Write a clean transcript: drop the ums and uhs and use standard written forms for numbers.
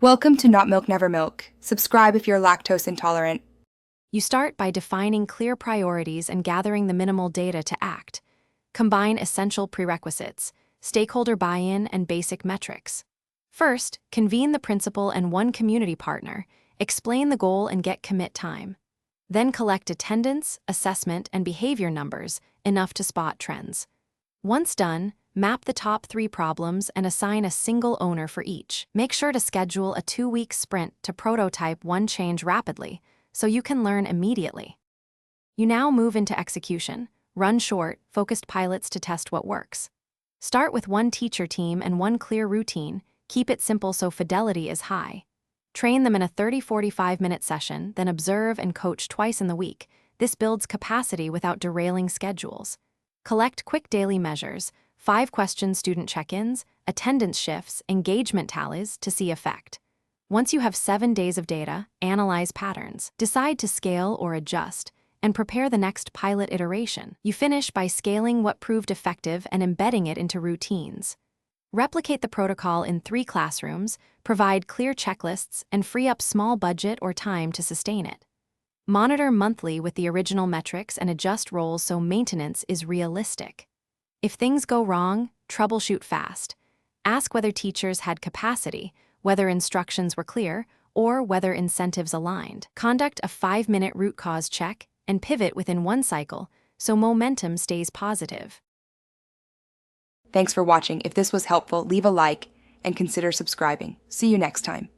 Welcome to Not Milk Never Milk. Subscribe if you're lactose intolerant. You start by defining clear priorities and gathering the minimal data to act. Combine essential prerequisites, stakeholder buy-in, and basic metrics. First, convene the principal and one community partner, explain the goal and get commit time. Then collect attendance, assessment, and behavior numbers, enough to spot trends. Once done, map the top 3 problems and assign a single owner for each. Make sure to schedule a 2-week sprint to prototype one change rapidly, so you can learn immediately. You now move into execution. Run short, focused pilots to test what works. Start with one teacher team and one clear routine. Keep it simple so fidelity is high. Train them in a 30-45-minute session, then observe and coach twice in the week. This builds capacity without derailing schedules. Collect quick daily measures, 5-question student check-ins, attendance shifts, engagement tallies to see effect. Once you have 7 days of data, analyze patterns, decide to scale or adjust, and prepare the next pilot iteration. You finish by scaling what proved effective and embedding it into routines. Replicate the protocol in 3 classrooms, provide clear checklists, and free up small budget or time to sustain it. Monitor monthly with the original metrics and adjust roles so maintenance is realistic. If things go wrong, troubleshoot fast. Ask whether teachers had capacity, whether instructions were clear, or whether incentives aligned. Conduct a 5-minute root cause check and pivot within one cycle so momentum stays positive. Thanks for watching. If this was helpful, leave a like and consider subscribing. See you next time.